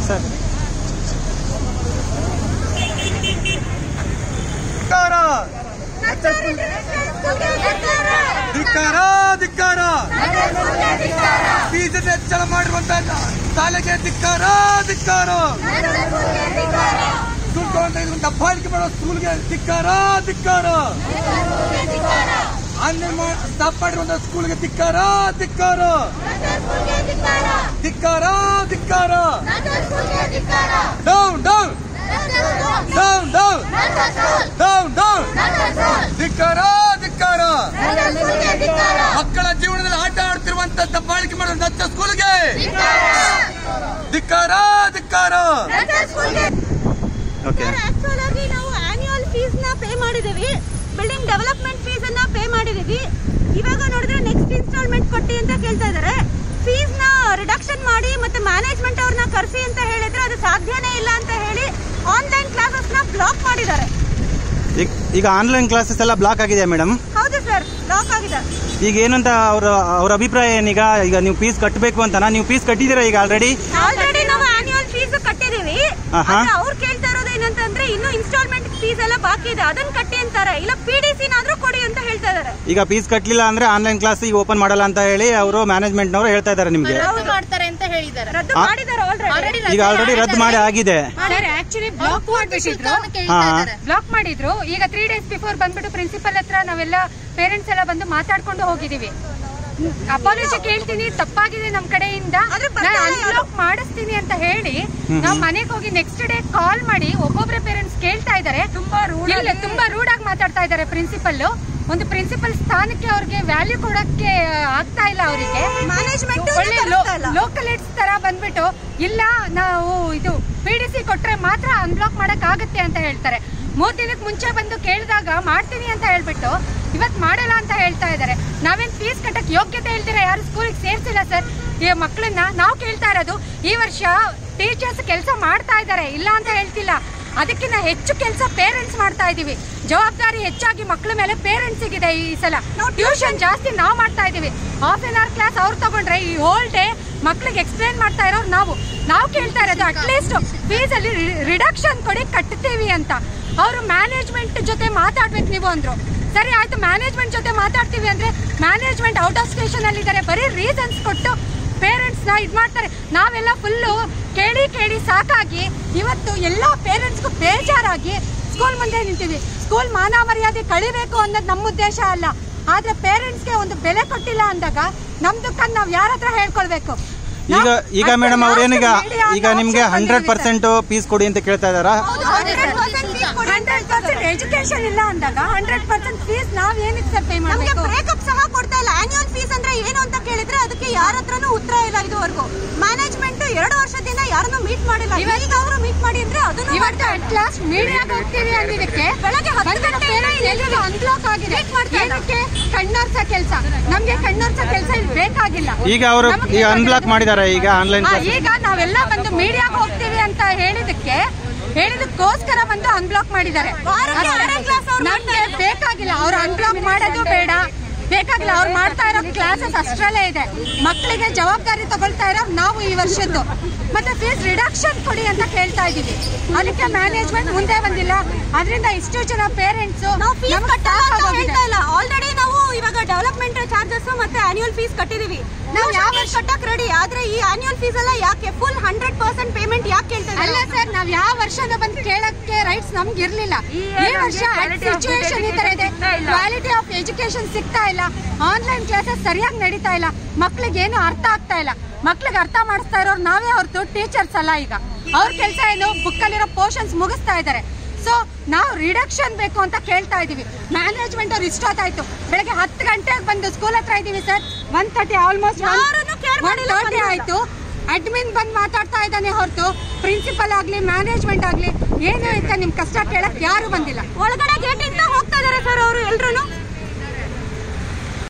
Sir ಧಿಕ್ಕಾರ ಧಿಕ್ಕಾರ fees ಹೆಚ್ಚಳ ಮಾಡಿರುವಂತಹ ಶಾಲೆಗೆ ಧಿಕ್ಕಾರ ಧಿಕ್ಕಾರ ದಬ್ಬಾಳಿಕೆ ಮಾಡುವ ಸ್ಕೂಲ್ಗೆ ಧಿಕ್ಕಾರ ಧಿಕ್ಕಾರ ಆನ್ಲೈನ್ ಸ್ಟಾಪ್ ಮಾಡಿರುವಂತಹ ಸ್ಕೂಲ್ಗೆ ಧಿಕ್ಕಾರ ಧಿಕ್ಕಾರ ಧಿಕ್ಕಾರ ಧಿಕ್ಕಾರ down down down down down down ಧಿಕ್ಕಾರ ಧಿಕ್ಕಾರ ಮಕ್ಕಳ ಜೀವನದಲ್ಲಿ ಆಟ ಆಡ್ತಿರುವಂತ ದಬ್ಬಾಳಿಕೆ ಮಾಡುವಂತ ಸ್ಕೂಲ್ಗೆ ಧಿಕ್ಕಾರ ಧಿಕ್ಕಾರ. ಆಕ್ಚುಲಿ ನಾವು ಆನ್ಯುವಲ್ ಫೀಸ್ ನ ಪೇ ಮಾಡಿದೀವಿ, ಬಿಲ್ಡಿಂಗ್ ಡೆವಲಪ್ಮೆಂಟ್ ಫೀಸ್ ಅನ್ನ ಪೇ ಮಾಡಿದೀವಿ. ಇವಾಗ ನೋಡಿದ್ರೆ ನೆಕ್ಸ್ಟ್ ಇನ್ಸ್ಟಾಲ್ಮೆಂಟ್ ಕೊಟ್ಟಿ ಅಂತ ಕೇಳ್ತಾ ಇದಾರೆ. ಫೀಸ್ ನ ರಿಡಕ್ಷನ್ ಮಾಡಿ ಮತ್ತೆ ಮ್ಯಾನೇಜ್ಮೆಂಟ್ ಅವ್ರನ್ನ ಕರೆಸಿ ಅಂತ ಹೇಳಿದ್ರೆ ಅದು ಸಾಧ್ಯನೇ ಇಲ್ಲ ಅಂತ ಹೇಳಿ ಆನ್ಲೈನ್ ಕ್ಲಾಸಸ್ ನ ಬ್ಲಾಕ್ ಮಾಡಿದ್ದಾರೆ. ಈಗ ಆನ್ಲೈನ್ ಕ್ಲಾಸಸ್ ಎಲ್ಲ ಬ್ಲಾಕ್ ಆಗಿದೆ ಮೇಡಮ್? ಹೌದು ಸರ್, ಬ್ಲಾಕ್ ಆಗಿದೆ. ಈಗ ಏನಂತ ಅವ್ರ ಅಭಿಪ್ರಾಯ ಏನೀಗ? ಈಗ ನೀವು ಫೀಸ್ ಕಟ್ಟಬೇಕು ಅಂತನಾ? ನೀವು ಫೀಸ್ ಕಟ್ಟಿದ್ದೀರಾ ಈಗ ಆಲ್ರೆಡಿ ನಾವು ಆನ್ಯುವಲ್ ಫೀಸ್ ಕಟ್ಟಿದೀವಿ. ಅವ್ರು ಕೇಳ್ತಾ ಇರೋದು ಏನಂತಂದ್ರೆ ಇನ್ನು ಇನ್ಸ್ಟಾಲ್ಮೆಂಟ್ ಫೀಸ್ ಎಲ್ಲ ಬಾಕಿ ಇದೆ, ಅದನ್ನ ಕಟ್ಟಿ ಅಂತಾರೆ. ಇಲ್ಲ PDC ನಾದ್ರೂ ಕೊಡಿ ಅಂತ ಹೇಳ್ತಾ ಇದಾರೆ. ಈಗ ಫೀಸ್ ಕಟ್ಟಲಿಲ್ಲ ಅಂದ್ರೆ ಆನ್ಲೈನ್ ಕ್ಲಾಸ್ ಈಗ ಓಪನ್ ಮಾಡಲ್ಲ ಅಂತ ಹೇಳಿ ಅವರು ಮ್ಯಾನೇಜ್ಮೆಂಟ್ ನವರು ಹೇಳ್ತಾ ಇದ್ದಾರೆ ನಿಮ್ಗೆ. ಮಾಡ್ತಾರೆ ಅಂತ ಹೇಳಿದ್ದಾರೆ. ರದ್ದು ಮಾಡಿದ್ದಾರೆ ಆಲ್ರೆಡಿ. ಈಗ ಆಲ್ರೆಡಿ ರದ್ದು ಮಾಡಿ ಆಗಿದೆ. ಆಕ್ಚುಲಿ ಬ್ಲಾಕ್ ಮಾಡಿದ್ರು. ಈಗ 3 days ಬಿಫೋರ್ ಬಂದ್ಬಿಟ್ಟು ಪ್ರಿನ್ಸಿಪಲ್ ಹತ್ರ ನಾವೆಲ್ಲ ಪೇರೆಂಟ್ಸ್ ಎಲ್ಲ ಬಂದು ಮಾತಾಡ್ಕೊಂಡು ಹೋಗಿದೀವಿ. ಅಪಾಲಜಿ ಕೇಳ್ತೀನಿ, ತಪ್ಪಾಗಿದೆ ನಮ್ ಕಡೆಯಿಂದ, ಅನ್ಬ್ಲಾಕ್ ಮಾಡಿಸ್ತೀನಿ ಅಂತ ಹೇಳಿ ನಾವು ಮನೆಗೆ ಹೋಗಿ ನೆಕ್ಸ್ಟ್ ಡೇ ಕಾಲ್ ಮಾಡಿ ಒಬ್ಬೊಬ್ರೆ ಪೇರೆಂಟ್ಸ್ ಕೇಳ್ತಾ ಇದಾರೆ. ತುಂಬಾ ರೂಡ್ ಆಗಿ ಮಾತಾಡ್ತಾ ಇದಾರೆ ಪ್ರಿನ್ಸಿಪಲ್. ಒಂದು ಪ್ರಿನ್ಸಿಪಲ್ ಸ್ಥಾನಕ್ಕೆ ಅವ್ರಿಗೆ ವ್ಯಾಲ್ಯೂ ಕೊಡಕ್ಕೆ ಆಗ್ತಾ ಇಲ್ಲ ಅವರಿಗೆ. ಒಳ್ಳೆ ಲೋಕಲ್ ಏಡ್ಸ್ ತರ ಬಂದ್ಬಿಟ್ಟು ಇಲ್ಲ ನಾವು ಇದು PDC ಕೊಟ್ರೆ ಮಾತ್ರ ಅನ್ಬ್ಲಾಕ್ ಮಾಡಕ್ ಆಗುತ್ತೆ ಅಂತ ಹೇಳ್ತಾರೆ. 3 ದಿನಕ್ಕೆ ಮುಂಚೆ ಬಂದು ಕೇಳಿದಾಗ ಮಾಡ್ತೀನಿ ಅಂತ ಹೇಳ್ಬಿಟ್ಟು ಇವತ್ ಮಾಡಲ್ಲ ಅಂತ ಹೇಳ್ತಾ ಇದಾರೆ. ನಾವೇನ್ ಫೀಸ್ ಕಟ್ಟಕ್ ಯೋಗ್ಯತೆ ಹೇಳ್ತೀರಾ? ಯಾರು ಸ್ಕೂಲಿಗೆ ಸೇರ್ಸಿಲ್ಲ ಸರ್ ಈ ಮಕ್ಕಳನ್ನ. ನಾವು ಕೇಳ್ತಾ ಇರೋದು ಈ ವರ್ಷ ಟೀಚರ್ಸ್ ಕೆಲಸ ಮಾಡ್ತಾ ಇದಾರೆ, ಇಲ್ಲ ಅಂತ ಹೇಳ್ತಿಲ್ಲ. ಅದಕ್ಕಿಂತ ಹೆಚ್ಚು ಕೆಲಸ ಪೇರೆಂಟ್ಸ್ ಮಾಡ್ತಾ ಇದೀವಿ. ಜವಾಬ್ದಾರಿ ಹೆಚ್ಚಾಗಿ ಮಕ್ಕಳ ಮೇಲೆ ಪೇರೆಂಟ್ಸ್ ಇದೆ. ಈ ಸಲ ಟ್ಯೂಷನ್ ಜಾಸ್ತಿ ನಾವು ಮಾಡ್ತಾ ಇದೀವಿ. ½ an hour ಕ್ಲಾಸ್ ಅವ್ರು ತಗೊಂಡ್ರೆ ಈ ಹೋಲ್ ಡೇ ಮಕ್ಳಿಗೆ ಎಕ್ಸ್ಪ್ಲೈನ್ ಮಾಡ್ತಾ ಇರೋರು ನಾವು ಕೇಳ್ತಾ ಇರೋದು ಅಟ್ಲೀಸ್ಟ್ ಫೀಸ್ ಅಲ್ಲಿ ರಿಡಕ್ಷನ್ ಕೊಡಿ, ಕಟ್ತೀವಿ ಅಂತ. ಅವರು ಮ್ಯಾನೇಜ್ಮೆಂಟ್ ಜೊತೆ ಮಾತಾಡ್ಬೇಕು ನೀವು ಅಂದ್ರು. ಸರಿ ಆಯ್ತು, ಮ್ಯಾನೇಜ್ಮೆಂಟ್ ಜೊತೆ ಮಾತಾಡ್ತೀವಿ ಅಂದ್ರೆ ಮ್ಯಾನೇಜ್ಮೆಂಟ್ ಔಟ್ ಆಫ್ ಸ್ಟೇಷನ್ ಅಲ್ಲಿ ಇದಾರೆ. ಬರೀ ರೀಸನ್ಸ್ ಕೊಟ್ಟು ಪೇರೆಂಟ್ಸ್ ನ ಇದ್ ಮಾಡ್ತಾರೆ. ನಾವೆಲ್ಲ ಫುಲ್ಲು ಕೇಳಿ ಸಾಕಾಗಿ ಇವತ್ತು ಎಲ್ಲಾ ಪೇರೆಂಟ್ಸ್ಗೂ ಬೇಜಾರಾಗಿ ಸ್ಕೂಲ್ ಮುಂದೆ ನಿಂತೀವಿ. ಸ್ಕೂಲ್ ಮಾನ ಮರ್ಯಾದೆ ಕಳಿಬೇಕು ಅನ್ನೋದು ನಮ್ಮ ಉದ್ದೇಶ ಅಲ್ಲ. ಆದ್ರೆ ಪೇರೆಂಟ್ಸ್ಗೆ ಒಂದು ಬೆಲೆ ಕೊಟ್ಟಿಲ್ಲ ಅಂದಾಗ ನಮ್ ದುಃಖ ನಾವ್ ಯಾರ ಹತ್ರ ಹೇಳ್ಕೊಳ್ಬೇಕು? ಈಗ ಮೇಡಮ್ ಅವ್ರೇನೀಗ ಈಗ ನಿಮ್ಗೆ 100% ಫೀಸ್ ಕೊಡಿ ಅಂತ ಕೇಳ್ತಾ ಇದಾರಾ? 100% ಎಜುಕೇಶನ್ ಇಲ್ಲ ಅಂದಾಗ 100% ಫೀಸ್ ನಾವ್ ಏನಕ್ಕೆ ಸರ್ ಪೇ ಮಾಡಬೇಕು? ಬ್ರೇಕಪ್ ಸಹ ಕೊಡ್ತಾ ಇಲ್ಲ. ಆನ್ಯುವಲ್ ಫೀಸ್ ಅಂದ್ರೆ ಏನು ಅಂತ ಕೇಳಿದ್ರೆ ಅದಕ್ಕೆ ಯಾರ ಹತ್ರನೂ ಉತ್ತರ ಇಲ್ಲ ಇದುವರೆಗೂ. ಮ್ಯಾನೇಜ್ಮೆಂಟ್ 2 ವರ್ಷದಿಂದ ಯಾರನ್ನೂ ಮೀಟ್ ಮಾಡಿಲ್ಲ. ಈಗ ಅವರು ಮೀಟ್ ಮಾಡಿ ಅಂದ್ರೆ ಅದನ್ನು ಇವತ್ತು ಅಟ್ ಲಾಸ್ಟ್ ಮೀಡಿಯಾಗೆ ಹೋಗ್ತೀವಿ ಅಂದಿದ್ದಕ್ಕೆ ಬೆಳಗ್ಗೆ 10 ಗಂಟೆಗೆ ಅನ್ಬ್ಲಾಕ್ ಆಗಿದೆ. ಏನಕ್ಕೆ? ಕಣ್ಣೋರ್ಸ ಕೆಲಸ. ನಮ್ಗೆ ಕಣ್ಣೋರ್ಸ ಕೆಲಸ ಇಲ್ಲಿ ಬೇಕಾಗಿಲ್ಲ. ಈಗ ಅವರು ಈಗ ಅನ್ಬ್ಲಾಕ್ ಮಾಡಿದ್ದಾರೆ. ಈಗ ಆನ್ಲೈನ್ ಈಗ ನಾವೆಲ್ಲ ಬಂದು ಮೀಡಿಯಾಗೆ ಹೋಗ್ತೀವಿ ಅಂತ ಹೇಳಿದಕ್ಕೋಸ್ಕರ ಬಂದು ಅನ್ಬ್ಲಾಕ್ ಮಾಡಿದ್ದಾರೆ. ನಮ್ಗೆ ಬೇಕಾಗಿಲ್ಲ, ಅವ್ರು ಅನ್ಬ್ಲಾಕ್ ಮಾಡೋದು ಬೇಡ, ಬೇಕಾಗಿಲ್ಲ. ಅವ್ರು ಮಾಡ್ತಾ ಇರೋ ಕ್ಲಾಸಸ್ ಅಷ್ಟರಲ್ಲೇ ಇದೆ. ಮಕ್ಕಳಿಗೆ ಜವಾಬ್ದಾರಿ ತಗೊಳ್ತಾ ಇರೋ ನಾವು ಈ ವರ್ಷದ್ದು. ಮತ್ತೆ ಫೀಸ್ ರಿಡಕ್ಷನ್ ಕೊಡಿ ಅಂತ ಕೇಳ್ತಾ ಇದೀವಿ. ಅದಕ್ಕೆ ಮ್ಯಾನೇಜ್ಮೆಂಟ್ ಮುಂದೆ ಬಂದಿಲ್ಲ. ಅದರಿಂದ ಇಷ್ಟು ಜನ ಪೇರೆಂಟ್ಸ್ ಆಲ್ರೆಡಿ ನಾವು ಇವಾಗ ಡೆವಲಪ್ಮೆಂಟ್ ಚಾರ್ಜಸ್ ಮತ್ತೆ ಆನ್ಯುವಲ್ ಫೀಸ್ ಕಟ್ಟಿದೀವಿ. ನಾವು ಯಾವ ವರ್ಷ ಕಟ್ಟಕ್ ರೆಡಿ. ಆದ್ರೆ ಈ ಆನ್ಯುವಲ್ ಫೀಸ್ ಎಲ್ಲ ಯಾಕೆ ಫುಲ್ 100% ಪೇಮೆಂಟ್ ಯಾಕೆ ಕೇಳ್ತಾರೆ? ಅಲ್ಲ ಸರ್, ನಾವ್ ಯಾವ ವರ್ಷದ ಬಂದು ಕೇಳಕ್ಕೆ ರೈಟ್ಸ್ ನಮ್ಗೆ ಇರ್ಲಿಲ್ಲ. ಈ ವರ್ಷ ಸಿಚುವೇಶನ್ ಈ ತರ ಇದೆ. ಕ್ವಾಲಿಟಿ ಆಫ್ ಎಜುಕೇಶನ್ ಸಿಗ್ತಾ ಇಲ್ಲ. ಆನ್ಲೈನ್ ಕ್ಲಾಸಸ್ ಸರಿಯಾಗಿ ನಡೀತಾ ಇಲ್ಲ. ಮಕ್ಳಿಗೆ ಏನು ಅರ್ಥ ಆಗ್ತಾ ಇಲ್ಲ. ಮಕ್ಳಿಗೆ ಅರ್ಥ ಮಾಡಿಸ್ತಾ ಇರೋರು ನಾವೇ ಹೊರತು ಟೀಚರ್ಸ್ ಅಲ್ಲ. ಈಗ ಅವ್ರ ಕೆಲಸ ಏನು, ಬುಕ್ ಅಲ್ಲಿರೋ ಪೋರ್ಷನ್ಸ್ ಮುಗಿಸ್ತಾ ಇದಾರೆ. ಸೊ ನಾವು ರಿಡಕ್ಷನ್ ಬೇಕು ಅಂತ ಕೇಳ್ತಾ ಇದೀವಿ. ಮ್ಯಾನೇಜ್ಮೆಂಟ್ ಅವ್ರು ಇಷ್ಟೊತ್ತಾಯ್ತು. ಬೆಳಗ್ಗೆ 10 ಗಂಟೆಗೆ ಬಂದು ಸ್ಕೂಲ್ ಹತ್ರ ಇದೀವಿ ಸರ್. 1:30 ಆಲ್ಮೋಸ್ಟ್ 1:30 ಆಯ್ತು. ಅಡ್ಮಿನ್ ಬಂದ್ ಮಾತಾಡ್ತಾ ಇದ್ದಾನೆ ಹೊರತು ಪ್ರಿನ್ಸಿಪಲ್ ಆಗ್ಲಿ ಮ್ಯಾನೇಜ್ಮೆಂಟ್ ಆಗ್ಲಿ ಏನು ಅಂತ ನಿಮ್ ಕಷ್ಟ ಕೇಳಕ್ ಯಾರು ಬಂದಿಲ್ಲ. ಒಳಗಡೆ ಗೇಟ್ ಇಂದ ಹೋಗ್ತಾ ಇದಾರೆ ಸರ್ ಅವರು ಎಲ್ರು.